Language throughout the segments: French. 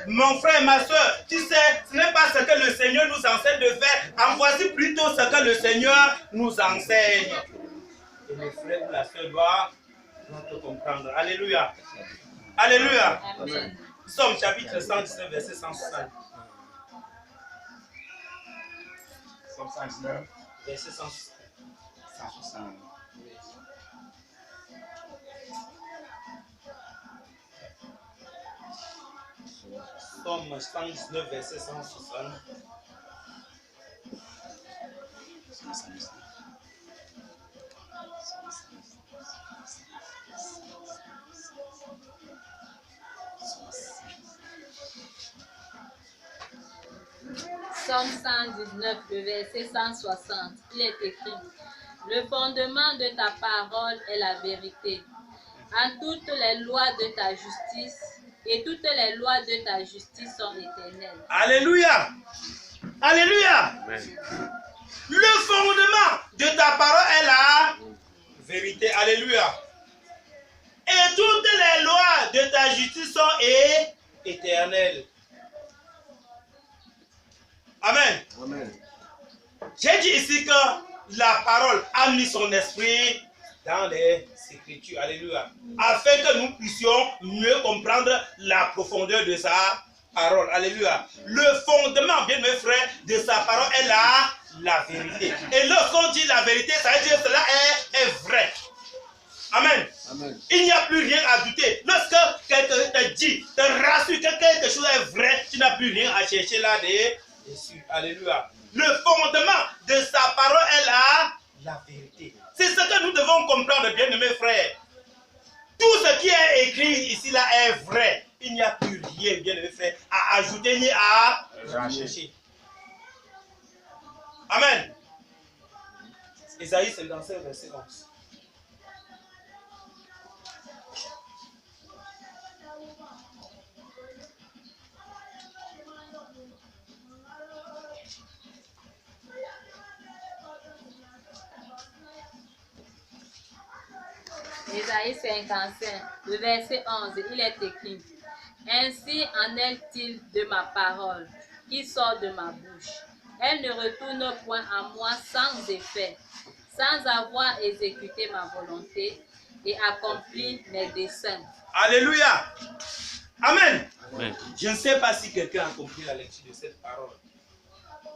mon frère, ma soeur, tu sais, ce n'est pas ce que le Seigneur nous enseigne de faire. En voici plutôt ce que le Seigneur nous enseigne. Et le frère ou la soeur doit te comprendre. Alléluia. Alléluia. Amen. Somme chapitre 119, verset 160. Somme 119, verset 160. Somme 119, verset 160. Somme 119, le verset 160, il est écrit: le fondement de ta parole est la vérité. En toutes les lois de ta justice, et toutes les lois de ta justice sont éternelles. Alléluia. Alléluia. Amen. Le fondement de ta parole est la vérité. Alléluia. Et toutes les lois de ta justice sont éternelles. Amen. Amen. J'ai dit ici que la parole a mis son esprit dans les Écritures. Alléluia. Afin que nous puissions mieux comprendre la profondeur de sa parole. Alléluia. Le fondement, bien mes frères, de sa parole est la vérité. Et lorsqu'on dit la vérité, ça veut dire que cela est vrai. Amen. Amen. Il n'y a plus rien à douter. Lorsque quelqu'un te dit, te rassure que quelque chose est vrai, tu n'as plus rien à chercher là-dessus. Alléluia. Le fondement de sa parole est la vérité. C'est ce que nous devons comprendre, bien mes frères. Tout ce qui est écrit ici là est vrai. Il n'y a plus rien, bien mes frères, à ajouter ni à chercher. Amen. Ésaïe 57, verset 11. Ésaïe 55, le verset 11, il est écrit: ainsi en est-il de ma parole qui sort de ma bouche. Elle ne retourne point à moi sans effet, sans avoir exécuté ma volonté et accompli mes desseins. Alléluia. Amen. Amen. Je ne sais pas si quelqu'un a compris la lecture de cette parole.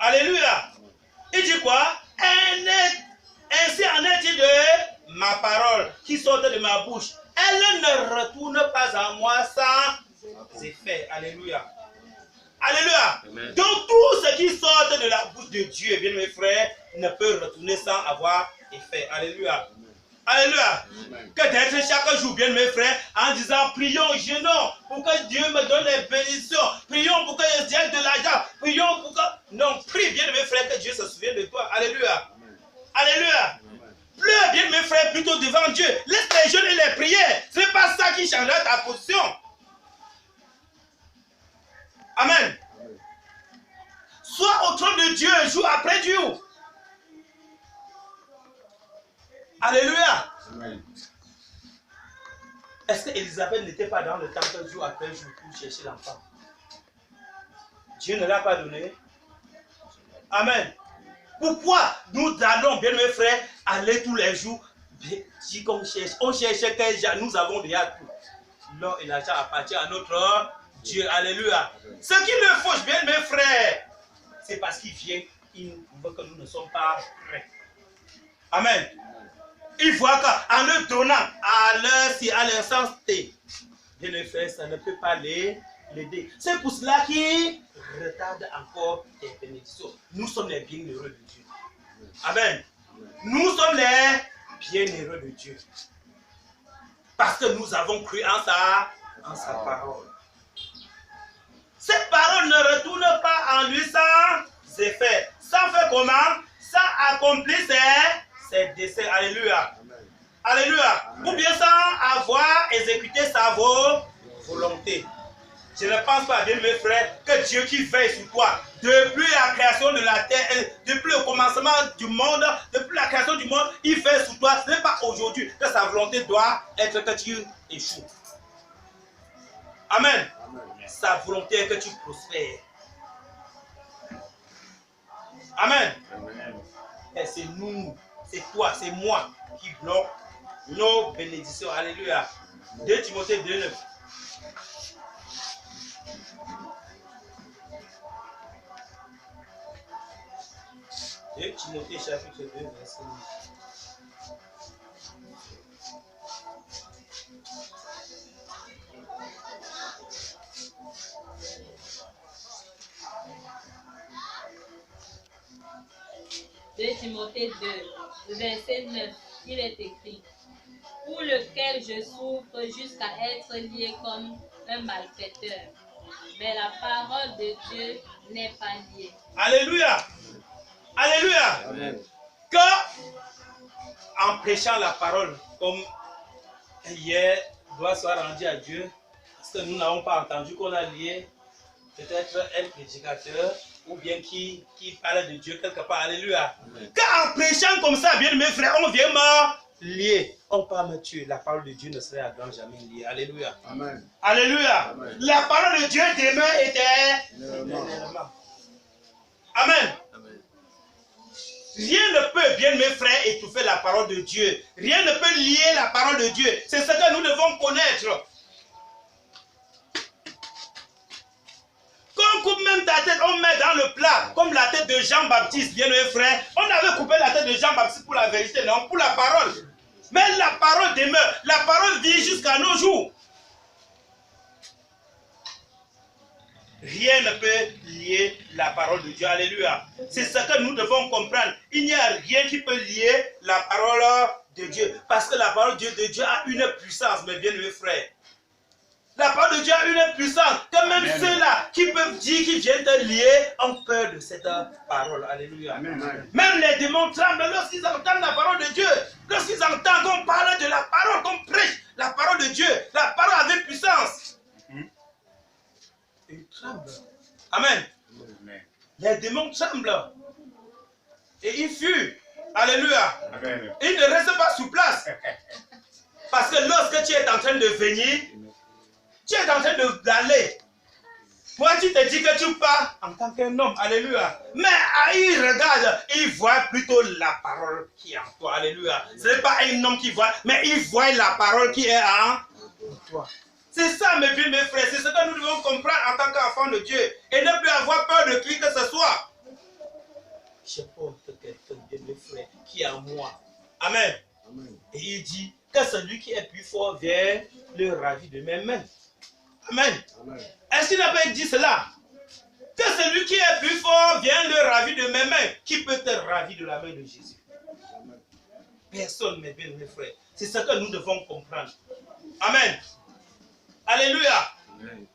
Alléluia. Il dit quoi? Ainsi en est-il de ma parole qui sort de ma bouche. Elle ne retourne pas à moi sans effet. Alléluia. Alléluia. Amen. Donc tout ce qui sort de la bouche de Dieu, bien mes frères, ne peut retourner sans avoir effet. Alléluia. Amen. Alléluia. Amen. Que d'être chaque jour, bien mes frères, en disant prions, jeûnons pour que Dieu me donne les bénédictions. Prions pour que je gagne de l'argent. Prions pour que... Non, prie, bien mes frères, que Dieu se souvienne de toi. Alléluia. Amen. Alléluia. Pleure, bien mes frères, plutôt devant Dieu. Laisse les jeûnes et les prières. Ce n'est pas ça qui changera ta position. Amen. Sois au trône de Dieu jour après jour. Alléluia. Amen. Est-ce que Élisabeth n'était pas dans le temple jour après jour pour chercher l'enfant? Dieu ne l'a pas donné. Amen. Pourquoi nous allons, bien mes frères, aller tous les jours? Si on cherche que nous avons déjà tout. L'or et l'argent appartiennent à notre Dieu. Alléluia. Ce qu'il le faut, bien mes frères, c'est parce qu'il vient, il veut que nous ne sommes pas prêts. Amen. Il voit qu'en le donnant à l'instant T, bien mes frères, ça ne peut pas l'aider. C'est pour cela qu'il retarde encore les bénédictions. Nous sommes les bienheureux de Dieu. Amen. Nous sommes les bienheureux de Dieu. Parce que nous avons cru en sa parole. Cette parole ne retourne pas en lui sans effet. Sans faire comment? Sans accomplir ses desseins. Alléluia. Amen. Alléluia. Amen. Ou bien sans avoir exécuté sa volonté. Je ne pense pas, bien mes frères, que Dieu qui veille sur toi, depuis la création de la terre, depuis le commencement du monde, depuis la création du monde, il veille sur toi. Ce n'est pas aujourd'hui que sa volonté doit être que tu échoues. Amen. Amen. sa volonté est que tu prospères. Amen. Et c'est nous, c'est toi, c'est moi qui bloque nos bénédictions. Alléluia. 2 Timothée 2:9. Et Timothée chapitre 2, verset 9. De Timothée 2, verset 9, il est écrit: pour lequel je souffre jusqu'à être lié comme un malfaiteur. Mais la parole de Dieu n'est pas liée. Alléluia. Alléluia. Amen. Que en prêchant la parole, comme hier, gloire soit rendue à Dieu, parce que nous n'avons pas entendu qu'on a lié peut-être un prédicateur ou bien qui parle de Dieu quelque part. Alléluia. Car en prêchant comme ça, bien mes frères, on vient me lier. On peut me tuer. La parole de Dieu ne serait à grand jamais liée. Alléluia. Amen. Alléluia. Amen. La parole de Dieu demeure éternellement. Amen. Amen. Rien ne peut, bien mes frères, étouffer la parole de Dieu. Rien ne peut lier la parole de Dieu. C'est ce que nous devons connaître. Quand on coupe même ta tête, on met dans le plat, comme la tête de Jean-Baptiste, bien mes frères. On avait coupé la tête de Jean-Baptiste pour la vérité, non, pour la parole. Mais la parole demeure. La parole vit jusqu'à nos jours. Rien ne peut lier la parole de Dieu. Alléluia. C'est ce que nous devons comprendre. Il n'y a rien qui peut lier la parole de Dieu. Parce que la parole de Dieu a une puissance, mes bien-aimés frères. La parole de Dieu a une puissance que même ceux-là qui peuvent dire qu'ils viennent te lier ont peur de cette parole. Alléluia. Amen. Même les démons tremblent lorsqu'ils entendent la parole de Dieu. Lorsqu'ils entendent qu'on parle de la parole, qu'on prêche la parole de Dieu. La parole avec puissance. Ils tremblent. Amen. Amen. Les démons tremblent. Et ils fuient. Alléluia. Amen. Ils ne restent pas sur place. Parce que lorsque tu es en train de venir, tu es en train d'aller. Toi, tu te dis que tu pars en tant qu'un homme. Alléluia. Mais ils regardent, ils voient plutôt la parole qui est en toi. Alléluia. Ce n'est pas un homme qui voit, mais ils voient la parole qui est en toi. C'est ça, mes vieux, mes frères. C'est ce que nous devons comprendre en tant qu'enfants de Dieu. Et ne plus avoir peur de qui que ce soit. Je porte quelqu'un de mes frères qui est en moi. Amen. Amen. Et il dit que celui qui est plus fort vient le ravir de mes mains. Amen. Amen. Est-ce qu'il n'a pas dit cela? Que celui qui est plus fort vient le ravir de mes mains. Qui peut te ravir de la main de Jésus? Amen. Personne, mes bien, mes frères. C'est ce que nous devons comprendre. Amen. Alléluia. Amen.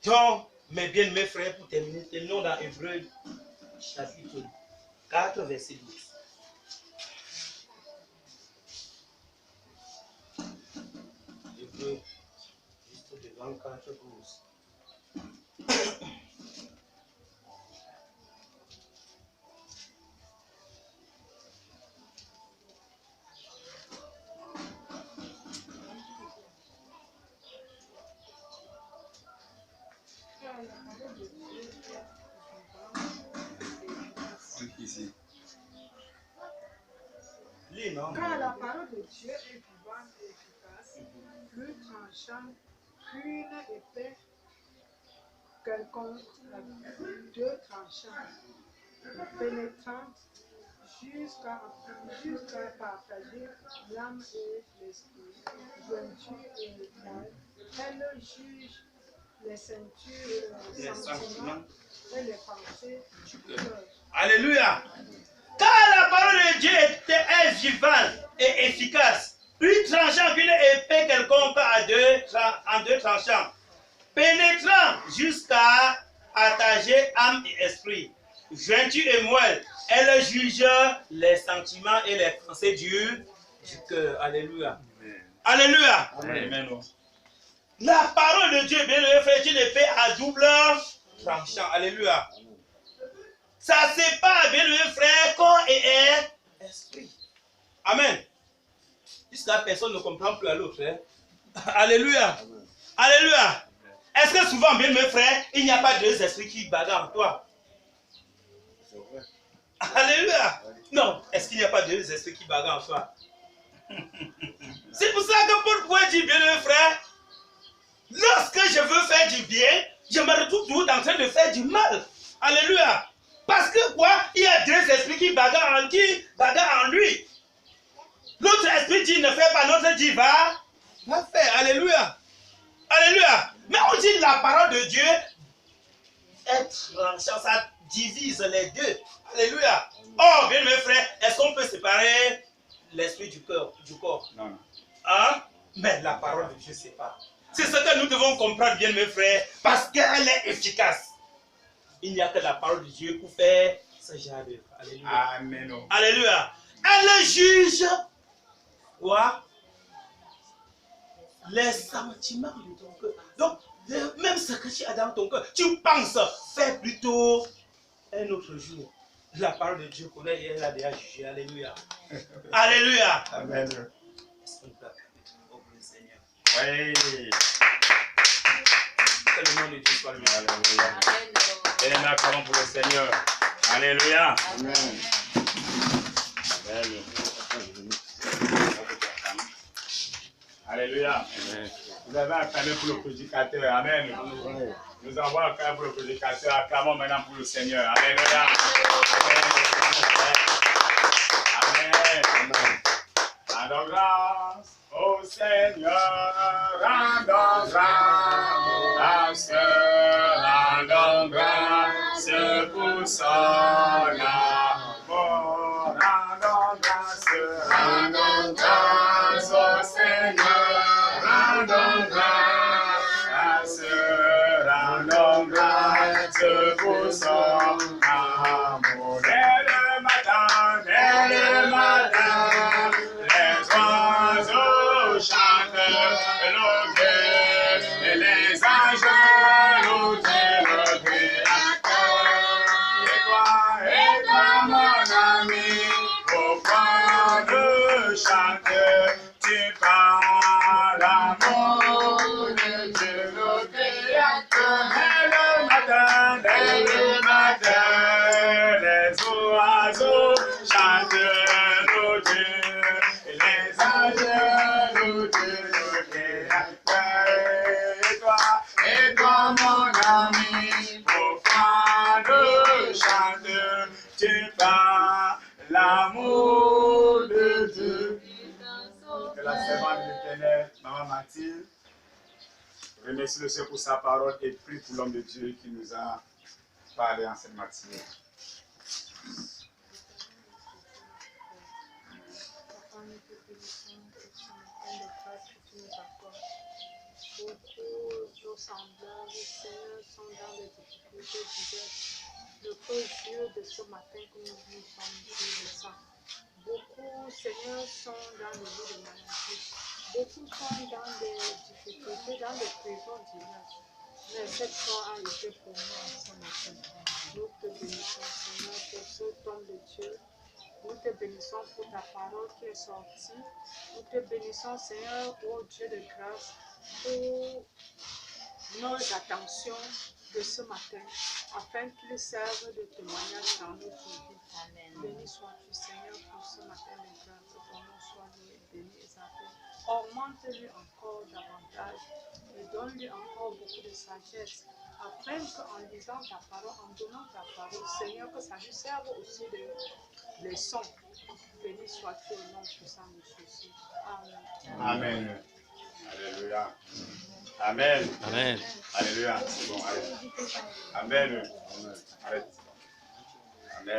Donc, mes bien, mes frères, pour terminer, terminons dans Hébreux chapitre 4, verset 12. Hébreux, juste devant 4, 12. Ici. Lis, non? Car la parole de Dieu est vivante et efficace, plus tranchante qu'une épée quelconque, à deux tranchants, pénétrante jusqu'à partager l'âme et l'esprit, jointure et moelle. Elle juge les ceintures, les sentiments et les pensées du cœur. Alléluia. Car la parole de Dieu est vivante et efficace, plus tranchant qu'une épée quelconque en deux tranchants, pénétrant jusqu'à attacher âme et esprit, jointure et moelle. Elle juge les sentiments et les pensées du cœur. Alléluia. Amen. Alléluia. Amen. La parole de Dieu, bien le fait, une épée à double tranchant. Alléluia. Ça sépare, bien le frère, corps et esprit. Amen. Jusqu'à personne ne comprend plus à l'autre. Hein? Alléluia. Amen. Alléluia. Est-ce que souvent, bien mes frères, il n'y a pas deux esprits qui bagarrent en toi? C'est vrai. Alléluia. Non, est-ce qu'il n'y a pas deux esprits qui bagarrent en toi? C'est pour ça que Paul pouvait dire, bien mes frères, lorsque je veux faire du bien, je me retrouve toujours en train de faire du mal. Alléluia. Parce que quoi? Il y a deux esprits qui bagarrent en lui. L'autre esprit dit ne fais pas, l'autre dit va faire. Alléluia. Alléluia. Mais on dit la parole de Dieu, être tranchant, ça divise les deux. Alléluia. Oh, bien mes frères, est-ce qu'on peut séparer l'esprit du corps? Non, non. Hein? Mais la parole de Dieu sépare. C'est ce que nous devons comprendre, bien mes frères, parce qu'elle est efficace. Il n'y a que la parole de Dieu pour faire ce genre d'œuvre. Alléluia. Amen. Alléluia. Elle juge quoi? Les sentiments de ton cœur. Donc, même ce que tu as dans ton cœur, tu penses faire plutôt un autre jour. La parole de Dieu connaît et elle a déjà jugé. Alléluia. Alléluia. Amen. Est-ce qu'on peut acclamer au Seigneur? Oui. Que le nom de Dieu soit loué. Alléluia. Amen. Et nous acclamons pour le Seigneur. Alléluia. Amen. Amen. Alléluia. Vous avez acclamé pour le prédicateur. Amen. Nous avons acclamé pour le prédicateur. Acclamons maintenant pour le Seigneur. Alléluia. Amen. Rendons grâce au Seigneur. Rendons grâce. Rendons grâce pour son amour. Rendons grâce. Rendons grâce au Seigneur. Rendons grâce. Rendons grâce pour son amour. Dès le matin, les oiseaux chantent l'autel et les anges louent le Créateur. Et toi, mon ami, pourquoi ne chantes-tu pas l'amour de Dieu le Créateur? Dès le matin, les oiseaux chantent l'autel et les anges louent le Créateur. Et toi, mon ami, pourquoi ne chantes-tu pas l'amour de Dieu? Que la servante de l'Éternel, Maman Mathilde, remercie le Seigneur pour sa parole et prie pour l'homme de Dieu qui nous a parlé en cette matinée. Beaucoup nos semblables, Seigneur, sont dans des difficultés diverses. Le feu Dieu de ce matin que nous sommes reconnaissants. Beaucoup, Seigneur, sont dans le lit de maladie. Beaucoup sont dans des difficultés, dans des prisons diverses. Mais cette foi a été pour nous en ce matin. Nous te bénissons, Seigneur, pour cet homme de Dieu. Nous te bénissons pour ta parole qui est sortie. Nous te bénissons, Seigneur, ô Dieu de grâce, pour nos attentions de ce matin, afin qu'ils servent de témoignage dans notre vie. Amen. Béni sois-tu, Seigneur, pour ce matin de grâce. Ton nom soit loué, béni et exalté. Augmente-lui encore davantage et donne-lui encore beaucoup de sagesse, afin qu'en lisant ta parole, en donnant ta parole, Seigneur, que ça lui serve aussi de leçon. Béni sois-tu au nom puissant de Jésus. Amen. Amen. Alléluia. Amen. Amen. Alléluia. C'est bon, allez. Amen. Arrête.